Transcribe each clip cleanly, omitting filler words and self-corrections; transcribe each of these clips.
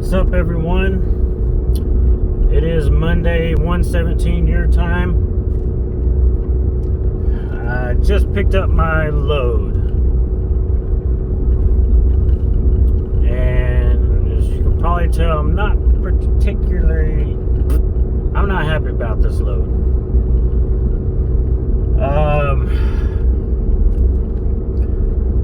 What's up, everyone? It is Monday, 1:17 your time. I just picked up my load, and as you can probably tell, I'm not happy about this load.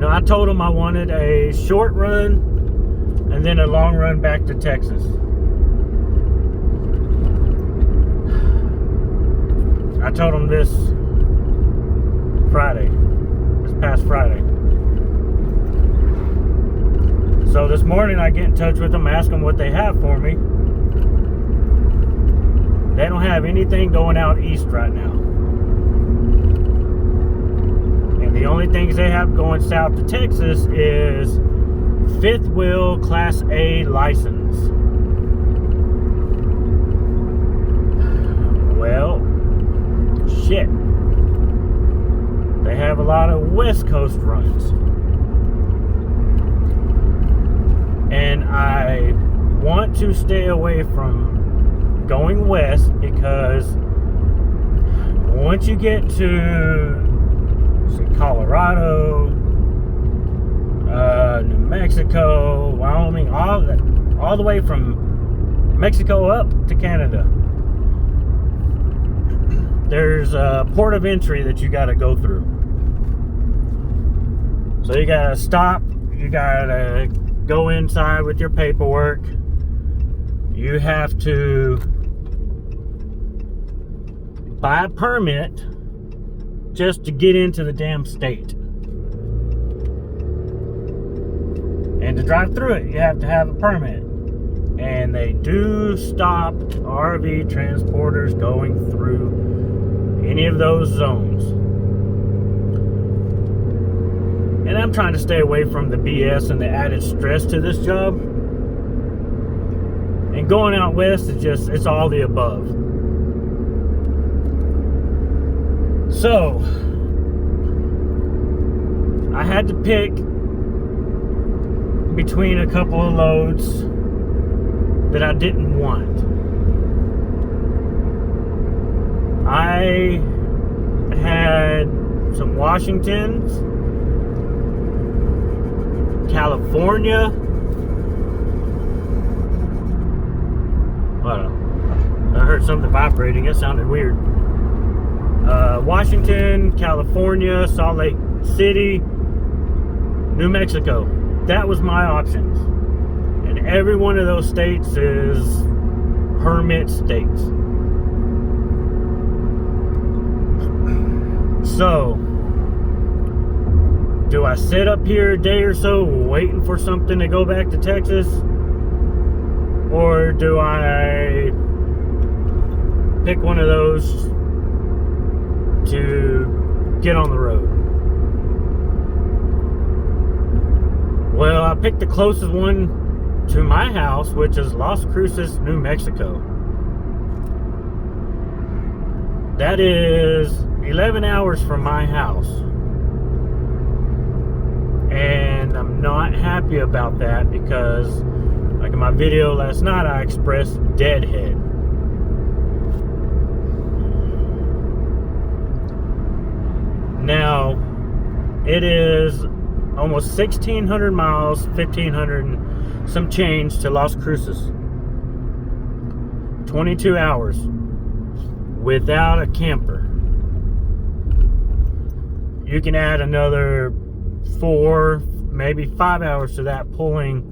I told them I wanted a short run and then a long run back to Texas. I told them this past Friday. So this morning I get in touch with them, ask them what they have for me. They don't have anything going out east right now. And the only things they have going south to Texas is fifth wheel Class A license. Well, shit. They have a lot of West Coast runs. And I want to stay away from going west because once you get to Colorado, New Mexico, Wyoming, all the way from Mexico up to Canada, there's a port of entry that you got to go through. So you got to stop, you got to go inside with your paperwork. You have to buy a permit just to get into the damn state. And to drive through it, you have to have a permit. And they do stop RV transporters going through any of those zones. And I'm trying to stay away from the BS and the added stress to this job. And going out west is it's all the above. So, I had to pick between a couple of loads that I didn't want. I had some Washingtons, California. I heard something vibrating. It sounded weird. Washington, California, Salt Lake City, New Mexico. That was my options. And every one of those states is permit states. So, do I sit up here a day or so waiting for something to go back to Texas? Or do I pick one of those to get on the road? Well, I picked the closest one to my house, which is Las Cruces, New Mexico. That is 11 hours from my house. And I'm not happy about that because, like in my video last night, I expressed deadhead. Now, it is almost 1,600 miles, 1,500 and some change to Las Cruces. 22 hours without a camper. You can add another 4, maybe 5 hours to that pulling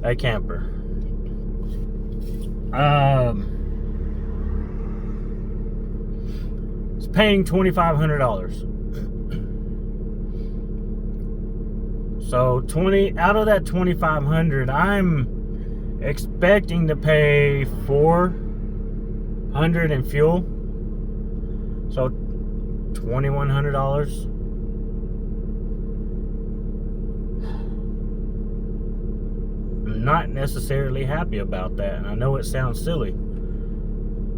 a camper. It's paying $2,500. So out of that $2,500, I'm expecting to pay $400 in fuel. So $2,100. I'm not necessarily happy about that, and I know it sounds silly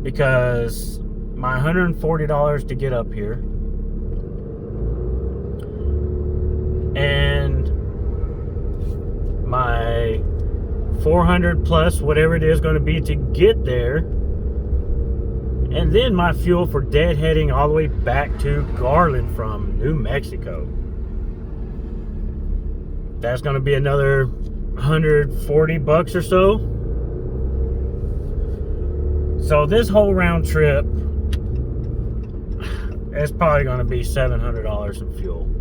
because my $140 to get up here and my $400 plus whatever it is going to be to get there, and then my fuel for deadheading all the way back to Garland from New Mexico. That's going to be another $140 or so. So this whole round trip, it's probably going to be $700 in fuel.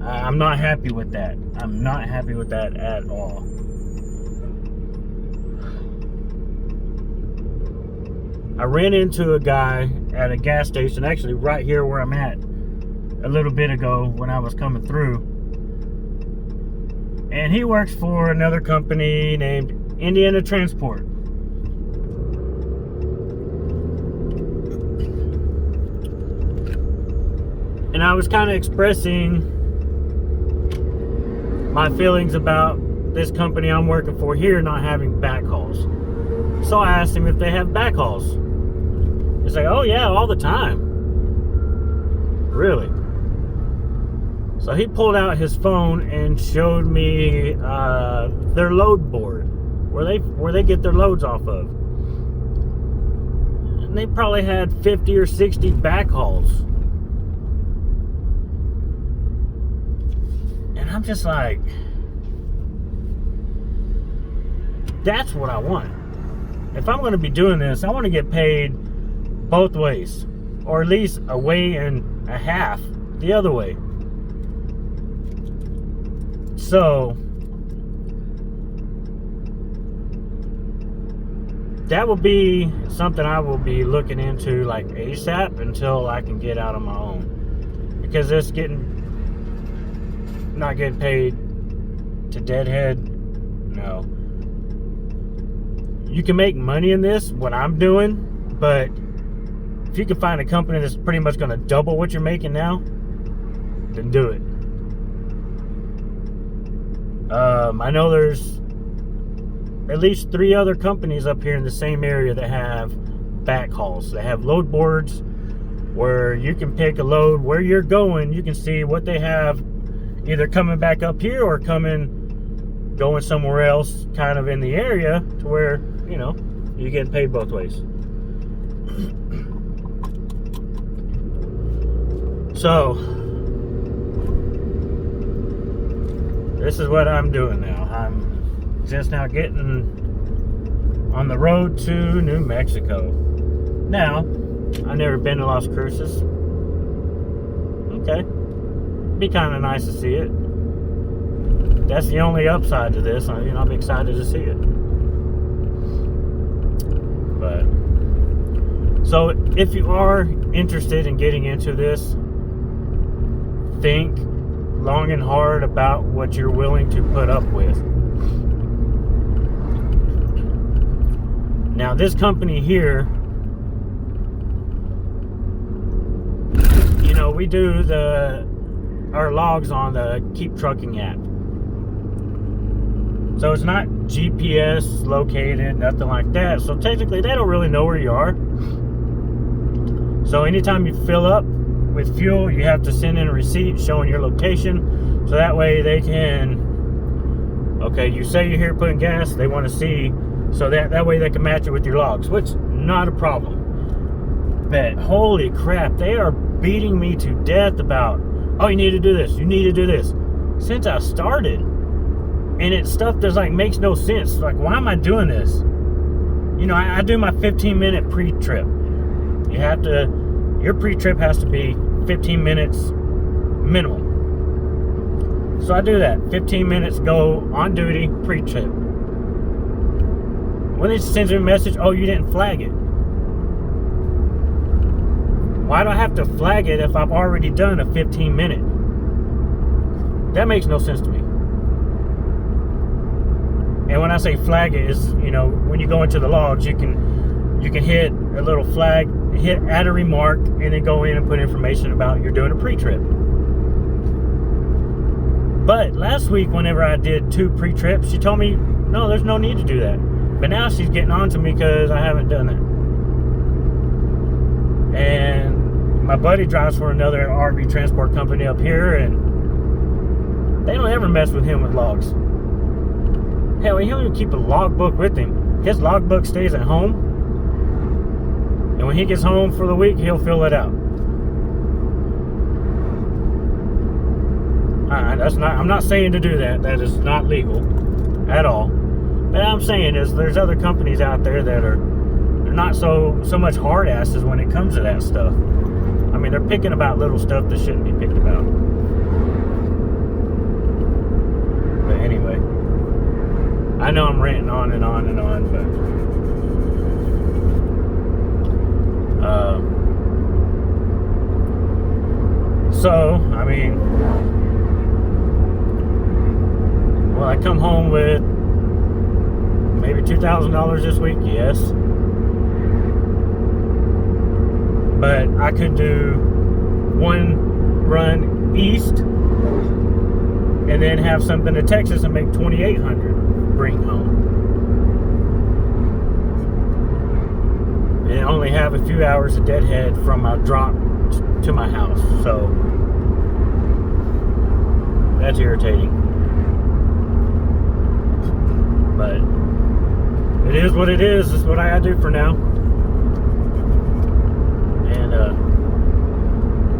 I'm not happy with that. I'm not happy with that at all. I ran into a guy at a gas station, actually right here where I'm at, a little bit ago when I was coming through. And he works for another company named Indiana Transport. And I was kind of expressing my feelings about this company I'm working for here not having backhauls. So I asked him if they have backhauls. He's like, oh yeah, all the time. Really? So he pulled out his phone and showed me their load board, where they get their loads off of. And they probably had 50 or 60 backhauls. And I'm just like, that's what I want. If I'm going to be doing this, I want to get paid both ways, or at least a way and a half the other way. So that will be something I will be looking into like ASAP until I can get out on my own, because it's not getting paid to deadhead. No, you can make money in this, what I'm doing, but if you can find a company that's pretty much going to double what you're making now, then do it. I know there's at least 3 other companies up here in the same area that have backhauls. They have load boards where you can pick a load where you're going. You can see what they have either coming back up here or going somewhere else kind of in the area, to where, you know, you're getting paid both ways. So this is what I'm doing now. I'm just now getting on the road to New Mexico. Now, I've never been to Las Cruces. Okay. Be kind of nice to see it. That's the only upside to this. You know, I'm excited to see it. But, so if you are interested in getting into this, think long and hard about what you're willing to put up with. Now, this company here, you know, we do our logs on the Keep Trucking app. So it's not GPS located, nothing like that. So technically, they don't really know where you are. So anytime you fill up with fuel, you have to send in a receipt showing your location, so that way they can, okay, you say you're here putting gas, they want to see, so that way they can match it with your logs, which not a problem. But holy crap, they are beating me to death about, oh, you need to do this, you need to do this, since I started. And it's stuff that like makes no sense. Like, why am I doing this? You know, I do my 15-minute pre-trip. Your pre-trip has to be 15 minutes minimum. So I do that. 15 minutes, go on duty, pre-trip. When it sends me a message, oh, you didn't flag it. Why do I have to flag it if I've already done a 15-minute? That makes no sense to me. And when I say flag it, is, you know, when you go into the logs, you can hit a little flag, add a remark, and then go in and put information about you're doing a pre-trip. But last week, whenever I did 2 pre-trips, she told me, no, there's no need to do that. But now she's getting on to me because I haven't done that. And my buddy drives for another RV transport company up here, and they don't ever mess with him with logs. Hell, he don't even keep a logbook with him. His logbook stays at home, and when he gets home for the week, he'll fill it out. That's not. I'm not saying to do that. That is not legal at all. But I'm saying is there's other companies out there that are they're not so much hard asses when it comes to that stuff. I mean, they're picking about little stuff that shouldn't be picked about. But anyway, I know I'm ranting on and on and on, but so I mean, well, I come home with maybe $2,000 this week, yes. But I could do one run east and then have something to Texas and make $2,800 bring home. And only have a few hours of deadhead from a drop to my house. So that's irritating. But it is what it is. It's what I gotta do for now. And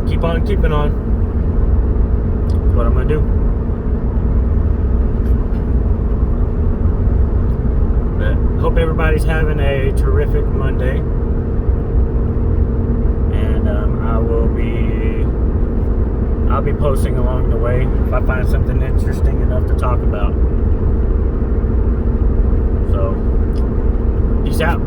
keep on keeping on. That's what I'm gonna do. But hope everybody's having a terrific Monday. And I'll be posting along the way if I find something interesting enough to talk about. So, peace out.